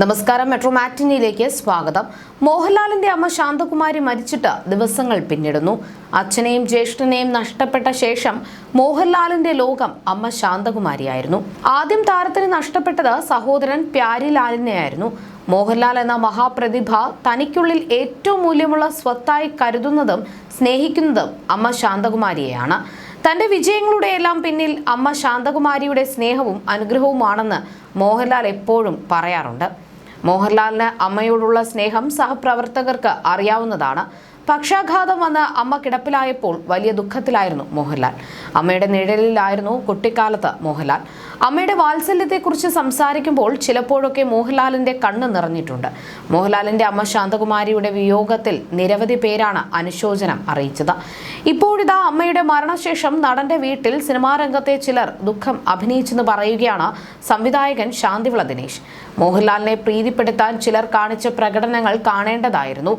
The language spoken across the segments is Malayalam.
നമസ്കാരം. മെട്രോ മാറ്റിനിയിലേക്ക് സ്വാഗതം. മോഹൻലാലിന്റെ അമ്മ ശാന്തകുമാരി മരിച്ചിട്ട് ദിവസങ്ങൾ പിന്നിടുന്നു. അച്ഛനെയും ജ്യേഷ്ഠനെയും നഷ്ടപ്പെട്ട ശേഷം മോഹൻലാലിന്റെ ലോകം അമ്മ ശാന്തകുമാരിയായിരുന്നു. ആദ്യം താരത്തിന് നഷ്ടപ്പെട്ടത് സഹോദരൻ പ്യാരിലാലിനെയായിരുന്നു. മോഹൻലാൽ എന്ന മഹാപ്രതിഭ തനിക്കുള്ളിൽ ഏറ്റവും മൂല്യമുള്ള സ്വത്തായി കരുതുന്നതും സ്നേഹിക്കുന്നതും അമ്മ ശാന്തകുമാരിയെയാണ്. തന്റെ വിജയങ്ങളുടെയെല്ലാം പിന്നിൽ അമ്മ ശാന്തകുമാരിയുടെ സ്നേഹവും അനുഗ്രഹവുമാണെന്ന് മോഹൻലാൽ എപ്പോഴും പറയാറുണ്ട്. മോഹൻലാലിന് അമ്മയോടുള്ള സ്നേഹം സഹപ്രവർത്തകർക്ക് അറിയാവുന്നതാണ്. പക്ഷാഘാതം വന്ന് അമ്മ കിടപ്പിലായപ്പോൾ വലിയ ദുഃഖത്തിലായിരുന്നു മോഹൻലാൽ. അമ്മയുടെ നിഴലിലായിരുന്നു കുട്ടിക്കാലത്ത് മോഹൻലാൽ. അമ്മയുടെ വാത്സല്യത്തെക്കുറിച്ച് സംസാരിക്കുമ്പോൾ ചിലപ്പോഴൊക്കെ മോഹൻലാലിന്റെ കണ്ണ് നിറഞ്ഞിട്ടുണ്ട്. മോഹൻലാലിന്റെ അമ്മ ശാന്തകുമാരിയുടെ വിയോഗത്തിൽ നിരവധി പേരാണ് അനുശോചനം അറിയിച്ചത്. ഇപ്പോഴിതാ അമ്മയുടെ മരണശേഷം നടന്റെ വീട്ടിൽ സിനിമാ രംഗത്തെ ചിലർ ദുഃഖം അഭിനയിച്ചെന്ന് പറയുകയാണ് സംവിധായകൻ ശാന്തിവിള ദിനേശ്. മോഹൻലാലിനെ പ്രീതിപ്പെടുത്താൻ ചിലർ കാണിച്ച പ്രകടനങ്ങൾ കാണേണ്ടതായിരുന്നു.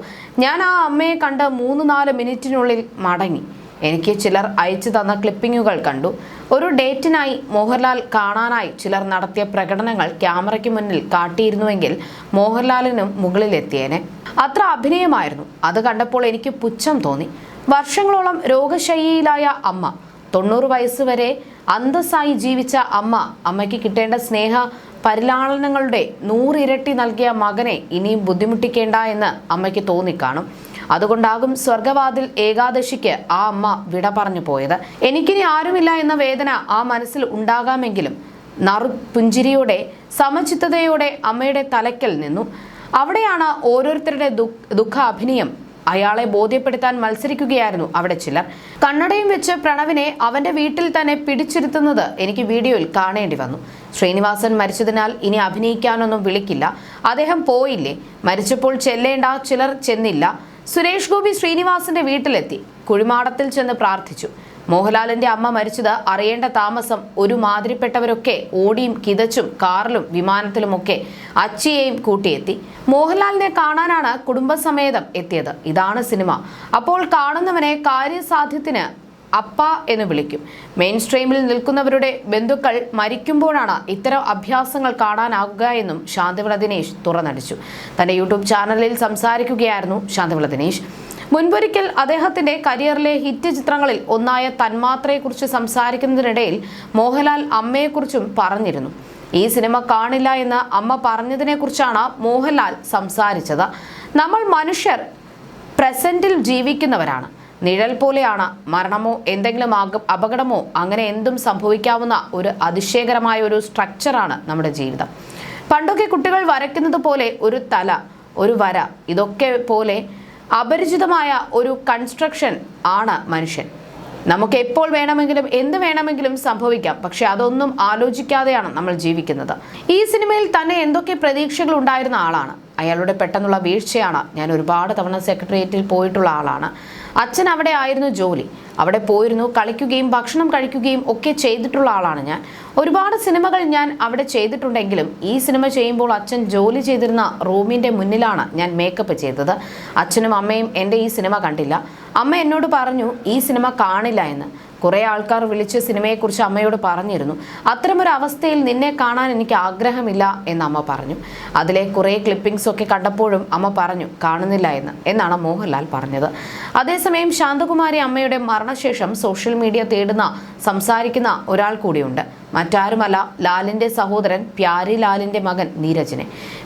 ഞാൻ ആ അമ്മയെ കണ്ട് 3-4 മിനിറ്റിനുള്ളിൽ മടങ്ങി. എനിക്ക് ചിലർ അയച്ചു തന്ന ക്ലിപ്പിങ്ങുകൾ കണ്ടു. ഒരു ഡേറ്റിനായി മോഹൻലാൽ കാണാനായി ചിലർ നടത്തിയ പ്രകടനങ്ങൾ ക്യാമറയ്ക്ക് മുന്നിൽ കാട്ടിയിരുന്നുവെങ്കിൽ മോഹൻലാലിനും മുകളിലെത്തിയേനെ. അത്ര അഭിനയമായിരുന്നു. അത് കണ്ടപ്പോൾ എനിക്ക് പുച്ഛം തോന്നി. വർഷങ്ങളോളം രോഗശയ്യയിലായ അമ്മ, 90 വയസ്സ് വരെ അന്തസ്സായി ജീവിച്ച അമ്മയ്ക്ക് കിട്ടേണ്ട സ്നേഹ പരിലാളനങ്ങളുടെ 100 ഇരട്ടി നൽകിയ മകനെ ഇനിയും ബുദ്ധിമുട്ടിക്കേണ്ട എന്ന് അമ്മയ്ക്ക് തോന്നിക്കാണും. അതുകൊണ്ടാകും സ്വർഗവാതിൽ ഏകാദശിക്ക് ആ അമ്മ വിട പറഞ്ഞു പോയത്. എനിക്കിനി ആരുമില്ല എന്ന വേദന ആ മനസ്സിൽ ഉണ്ടാകാമെങ്കിലും നറുപുഞ്ചിരിയോടെ സമചിത്തതയോടെ അമ്മയുടെ തലയ്ക്കൽ നിന്നു. അവിടെയാണ് ഓരോരുത്തരുടെ ദുഃഖ അഭിനയം. അയാളെ ബോധ്യപ്പെടുത്താൻ മത്സരിക്കുകയായിരുന്നു അവിടെ ചിലർ. കണ്ണടയും വെച്ച് പ്രണവിനെ അവന്റെ വീട്ടിൽ തന്നെ പിടിച്ചിരുത്തുന്നത് എനിക്ക് വീഡിയോയിൽ കാണേണ്ടി വന്നു. ശ്രീനിവാസൻ മരിച്ചതിനാൽ ഇനി അഭിനയിക്കാനൊന്നും വിളിക്കില്ല. അദ്ദേഹം പോയില്ലേ? മരിച്ചപ്പോൾ ചെല്ലേണ്ട ചിലർ ചെന്നില്ല. സുരേഷ് ഗോപി ശ്രീനിവാസന്റെ വീട്ടിലെത്തി കുഴിമാടത്തിൽ ചെന്ന് പ്രാർത്ഥിച്ചു. മോഹൻലാലിന്റെ അമ്മ മരിച്ചത് അറിയേണ്ട താമസം ഒരുമാതിരിപ്പെട്ടവരൊക്കെ ഓടിയും കിതച്ചും കാറിലും വിമാനത്തിലുമൊക്കെ അച്ചിയെയും കൂട്ടിയെത്തി. മോഹൻലാലിനെ കാണാനാണ് കുടുംബസമേതം എത്തിയത്. ഇതാണ് സിനിമ. അപ്പോൾ കാണുന്നവനെ കാര്യസാധ്യത്തിന് അപ്പ എന്ന് വിളിക്കും. മെയിൻ സ്ട്രീമിൽ നിൽക്കുന്നവരുടെ ബന്ധുക്കൾ മരിക്കുമ്പോഴാണ് ഇത്തരം അഭ്യാസങ്ങൾ കാണാനാകുക എന്നും ശാന്തിവിള ദിനേശ് തുറന്നടിച്ചു. തന്റെ യൂട്യൂബ് ചാനലിൽ സംസാരിക്കുകയായിരുന്നു ശാന്തിവിള ദിനേശ്. മുൻപൊരിക്കൽ അദ്ദേഹത്തിന്റെ കരിയറിലെ ഹിറ്റ് ചിത്രങ്ങളിൽ ഒന്നായ തന്മാത്രയെക്കുറിച്ച് സംസാരിക്കുന്നതിനിടയിൽ മോഹൻലാൽ അമ്മയെക്കുറിച്ചും പറഞ്ഞിരുന്നു. ഈ സിനിമ കാണില്ല എന്ന് അമ്മ പറഞ്ഞതിനെക്കുറിച്ചാണ് മോഹൻലാൽ സംസാരിച്ചത്. നമ്മൾ മനുഷ്യർ പ്രസന്റിൽ ജീവിക്കുന്നവരാണ്. നിഴൽ പോലെയാണ്. മരണമോ എന്തെങ്കിലും അപകടമോ അങ്ങനെ എന്തും സംഭവിക്കാവുന്ന ഒരു അതിശയകരമായ ഒരു സ്ട്രക്ചറാണ് നമ്മുടെ ജീവിതം. പണ്ടൊക്കെ കുട്ടികൾ വരയ്ക്കുന്നത് പോലെ ഒരു തല, ഒരു വര, ഇതൊക്കെ പോലെ അപരിചിതമായ ഒരു കൺസ്ട്രക്ഷൻ ആണ് മനുഷ്യൻ. നമുക്ക് എപ്പോൾ വേണമെങ്കിലും എന്ത് വേണമെങ്കിലും സംഭവിക്കാം. പക്ഷെ അതൊന്നും ആലോചിക്കാതെയാണ് നമ്മൾ ജീവിക്കുന്നത്. ഈ സിനിമയിൽ തന്നെ എന്തൊക്കെ പ്രതീക്ഷകൾ ഉണ്ടായിരുന്ന ആളാണ്. അയാളുടെ പെട്ടെന്നുള്ള വീഴ്ചയാണ്. ഞാൻ ഒരുപാട് തവണ സെക്രട്ടേറിയറ്റിൽ പോയിട്ടുള്ള ആളാണ്. അച്ഛൻ അവിടെ ആയിരുന്നു ജോലി. അവിടെ പോയിരുന്നു, കളിക്കുകയും ഭക്ഷണം കഴിക്കുകയും ഒക്കെ ചെയ്തിട്ടുള്ള ആളാണ് ഞാൻ. ഒരുപാട് സിനിമകൾ ഞാൻ അവിടെ ചെയ്തിട്ടുണ്ടെങ്കിലും ഈ സിനിമ ചെയ്യുമ്പോൾ അച്ഛൻ ജോലി ചെയ്തിരുന്ന റൂമിൻ്റെ മുന്നിലാണ് ഞാൻ മേക്കപ്പ് ചെയ്തത്. അച്ഛനും അമ്മയും എൻ്റെ ഈ സിനിമ കണ്ടില്ല. അമ്മ എന്നോട് പറഞ്ഞു ഈ സിനിമ കാണില്ല എന്ന്. കുറേ ആൾക്കാർ വിളിച്ച് സിനിമയെക്കുറിച്ച് അമ്മയോട് പറഞ്ഞിരുന്നു. അത്തരമൊരു അവസ്ഥയിൽ നിന്നെ കാണാൻ എനിക്ക് ആഗ്രഹമില്ല എന്ന് അമ്മ പറഞ്ഞു. അതിലെ കുറേ ക്ലിപ്പിംഗ്സ് ഒക്കെ കണ്ടപ്പോഴും അമ്മ പറഞ്ഞു കാണുന്നില്ല എന്നാണ് മോഹൻലാൽ പറഞ്ഞത്. അതേസമയം ശാന്തകുമാരി അമ്മയുടെ മരണശേഷം സോഷ്യൽ മീഡിയ തേടുന്ന സംസാരിക്കുന്ന ഒരാൾ കൂടിയുണ്ട്. മറ്റാരുമല്ല, ലാലിന്റെ സഹോദരൻ പ്യാരിലാലിന്റെ മകൻ നീരജിനെ.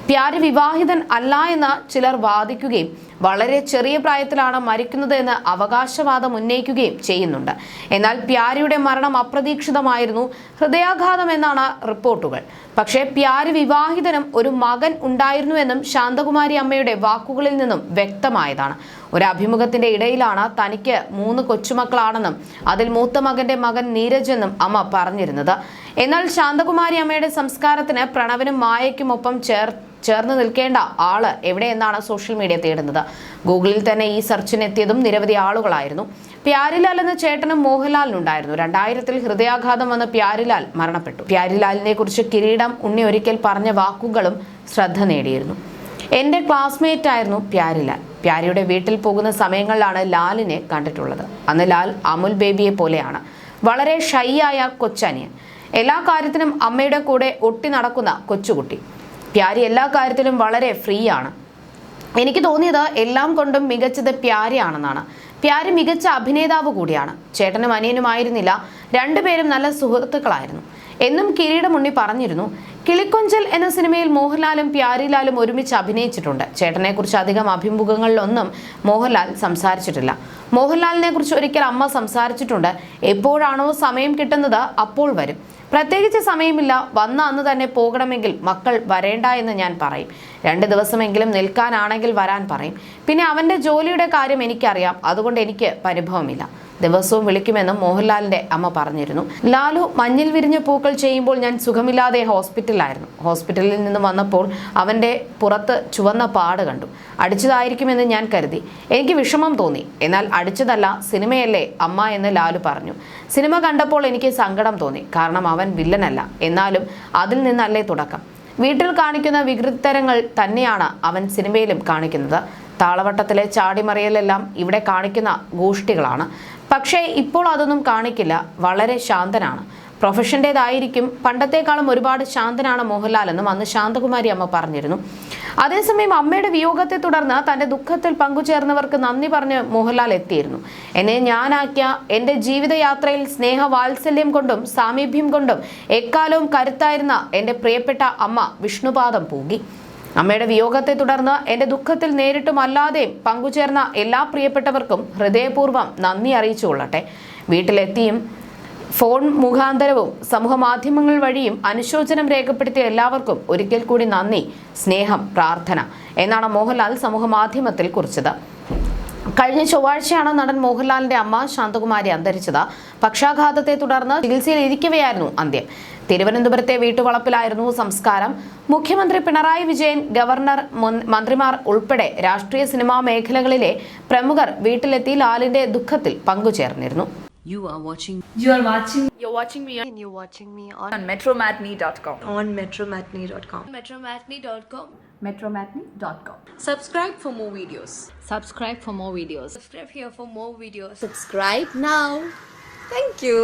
പ്യാരി വിവാഹിതൻ അല്ല എന്ന് ചിലർ വാദിക്കുകയും വളരെ ചെറിയ പ്രായത്തിലാണ് മരിക്കുന്നത് എന്ന് അവകാശവാദം ഉന്നയിക്കുകയും ചെയ്യുന്നുണ്ട്. എന്നാൽ പ്യാരിയുടെ മരണം അപ്രതീക്ഷിതമായിരുന്നു, ഹൃദയാഘാതം എന്നാണ് റിപ്പോർട്ടുകൾ. പക്ഷേ പ്യാരി വിവാഹിതനും ഒരു മകൻ ഉണ്ടായിരുന്നുവെന്നും ശാന്തകുമാരി അമ്മയുടെ വാക്കുകളിൽ നിന്നും വ്യക്തമായതാണ്. ഒരു അഭിമുഖത്തിന്റെ ഇടയിലാണ് തനിക്ക് 3 കൊച്ചുമക്കളാണെന്നും അതിൽ മൂത്ത മകന്റെ മകൻ നീരജ് എന്നും അമ്മ പറഞ്ഞിരുന്നത്. എന്നാൽ ശാന്തകുമാരി അമ്മയുടെ സംസ്കാരത്തിന് പ്രണവിനും മായയ്ക്കുമൊപ്പം ചേർന്ന് നിൽക്കേണ്ട ആള് എവിടെയെന്നാണ് സോഷ്യൽ മീഡിയ തേടുന്നത്. ഗൂഗിളിൽ തന്നെ ഈ സെർച്ചിനെത്തിയതും നിരവധി ആളുകളായിരുന്നു. പ്യാരിലാൽ എന്ന ചേട്ടനും മോഹൻലാലിനുണ്ടായിരുന്നു. 2000-ൽ ഹൃദയാഘാതം വന്ന് പ്യാരിലാൽ മരണപ്പെട്ടു. പ്യാരിലാലിനെ കുറിച്ച് കിരീടം ഉണ്ണി ഒരിക്കൽ പറഞ്ഞ വാക്കുകളും ശ്രദ്ധ നേടിയിരുന്നു. എൻ്റെ ക്ലാസ്മേറ്റ് ആയിരുന്നു പ്യാരിലാൽ. പ്യാരിയുടെ വീട്ടിൽ പോകുന്ന സമയങ്ങളിലാണ് ലാലിനെ കണ്ടിട്ടുള്ളത്. അന്ന് ലാൽ അമുൽ ബേബിയെ പോലെയാണ്. വളരെ ഷൈ ആയ കൊച്ചനിയൻ. എല്ലാ കാര്യത്തിനും അമ്മയുടെ കൂടെ ഒട്ടി നടക്കുന്ന കൊച്ചുകുട്ടി. പ്യാരി എല്ലാ കാര്യത്തിലും വളരെ ഫ്രീ ആണ്. എനിക്ക് തോന്നിയത് എല്ലാം കൊണ്ടും മികച്ചത് പ്യാരിയാണെന്നാണ്. പ്യാരി മികച്ച അഭിനേതാവ് കൂടിയാണ്. ചേട്ടനും അനിയനുമായിരുന്നില്ല, രണ്ടുപേരും നല്ല സുഹൃത്തുക്കളായിരുന്നു എന്നും കിരീടം ഉണ്ണി പറഞ്ഞിരുന്നു. കിളിക്കൊഞ്ചൽ എന്ന സിനിമയിൽ മോഹൻലാലും പ്യാരിലാലും ഒരുമിച്ച് അഭിനയിച്ചിട്ടുണ്ട്. ചേട്ടനെ കുറിച്ച് അധികം അഭിമുഖങ്ങളിലൊന്നും മോഹൻലാൽ സംസാരിച്ചിട്ടില്ല. മോഹൻലാലിനെ കുറിച്ച് ഒരിക്കൽ അമ്മ സംസാരിച്ചിട്ടുണ്ട്. എപ്പോഴാണോ സമയം കിട്ടുന്നത് അപ്പോൾ വരും, പ്രത്യേകിച്ച് സമയമില്ല, വന്ന അന്ന് തന്നെ പോകണമെങ്കിൽ മക്കൾ വരേണ്ട എന്ന് ഞാൻ പറയും. 2 ദിവസമെങ്കിലും നിൽക്കാനാണെങ്കിൽ വരാൻ പറയും. പിന്നെ അവന്റെ ജോലിയുടെ കാര്യം എനിക്കറിയാം, അതുകൊണ്ട് എനിക്ക് പരിഭവമില്ല. ദിവസവും വിളിക്കുമെന്നും മോഹൻലാലിന്റെ അമ്മ പറഞ്ഞിരുന്നു. ലാലു മഞ്ഞിൽ വിരിഞ്ഞ പൂക്കൾ ചെയ്യുമ്പോൾ ഞാൻ സുഖമില്ലാതെ ഹോസ്പിറ്റലിലായിരുന്നു. ഹോസ്പിറ്റലിൽ നിന്ന് വന്നപ്പോൾ അവന്റെ പുറത്ത് ചുവന്ന പാട് കണ്ടു. അടിച്ചതായിരിക്കുമെന്ന് ഞാൻ കരുതി. എനിക്ക് വിഷമം തോന്നി. എന്നാൽ അടിച്ചതല്ല, സിനിമയല്ലേ അമ്മ എന്ന് ലാലു പറഞ്ഞു. സിനിമ കണ്ടപ്പോൾ എനിക്ക് സങ്കടം തോന്നി. കാരണം അവൻ വില്ലനല്ല, എന്നാലും അതിൽ നിന്നല്ലേ തുടക്കം. വീട്ടിൽ കാണിക്കുന്ന വികൃതരങ്ങൾ തന്നെയാണ് അവൻ സിനിമയിലും കാണിക്കുന്നത്. താളവട്ടത്തിലെ ചാടിമറിയലെല്ലാം ഇവിടെ കാണിക്കുന്ന ഗോഷ്ഠികളാണ്. പക്ഷേ ഇപ്പോൾ അതൊന്നും കാണിക്കില്ല. വളരെ ശാന്തനാണ്. പ്രൊഫഷൻ്റെതായിരിക്കും. പണ്ടത്തെക്കാളും ഒരുപാട് ശാന്തനാണ് മോഹൻലാൽ എന്നും അന്ന് ശാന്തകുമാരി അമ്മ പറഞ്ഞിരുന്നു. അതേസമയം അമ്മയുടെ വിയോഗത്തെ തുടർന്ന് തന്റെ ദുഃഖത്തിൽ പങ്കുചേർന്നവർക്ക് നന്ദി പറഞ്ഞ് മോഹൻലാൽ എത്തിയിരുന്നു. എന്നെ ഞാനാക്കിയ എൻ്റെ ജീവിതയാത്രയിൽ സ്നേഹവാത്സല്യം കൊണ്ടും സാമീപ്യം കൊണ്ടും എക്കാലവും കരുത്തായിരുന്ന എൻ്റെ പ്രിയപ്പെട്ട അമ്മ വിഷ്ണുപാദം പൂകി. അമ്മയുടെ വിയോഗത്തെ തുടർന്ന് എൻ്റെ ദുഃഖത്തിൽ നേരിട്ടും അല്ലാതെയും പങ്കുചേർന്ന എല്ലാ പ്രിയപ്പെട്ടവർക്കും ഹൃദയപൂർവ്വം നന്ദി അറിയിച്ചുകൊള്ളട്ടെ. വീട്ടിലെത്തിയും ഫോൺ മുഖാന്തരവും സമൂഹ മാധ്യമങ്ങൾ വഴിയും അനുശോചനം രേഖപ്പെടുത്തിയ എല്ലാവർക്കും ഒരിക്കൽ കൂടി നന്ദി, സ്നേഹം, പ്രാർത്ഥന എന്നാണ് മോഹൻലാൽ സമൂഹ മാധ്യമത്തിൽ കുറിച്ചത്. കഴിഞ്ഞ ചൊവ്വാഴ്ചയാണ് നടൻ മോഹൻലാലിന്റെ അമ്മ ശാന്തകുമാരി അന്തരിച്ചത്. പക്ഷാഘാതത്തെ തുടർന്ന് ചികിത്സയിൽ ഇരിക്കവെയായിരുന്നു അന്ത്യം. തിരുവനന്തപുരത്തെ വീട്ടുവളപ്പിലായിരുന്നു സംസ്കാരം. മുഖ്യമന്ത്രി പിണറായി വിജയൻ, ഗവർണർ, മന്ത്രിമാർ ഉൾപ്പെടെ രാഷ്ട്രീയ സിനിമാ മേഖലകളിലെ പ്രമുഖർ വീട്ടിലെത്തി ലാലിന്റെ ദുഃഖത്തിൽ പങ്കുചേർന്നിരുന്നു. You're watching me on metromatney.com. metromatney.com. Subscribe for more videos. Subscribe here for more videos. Subscribe now. Thank you.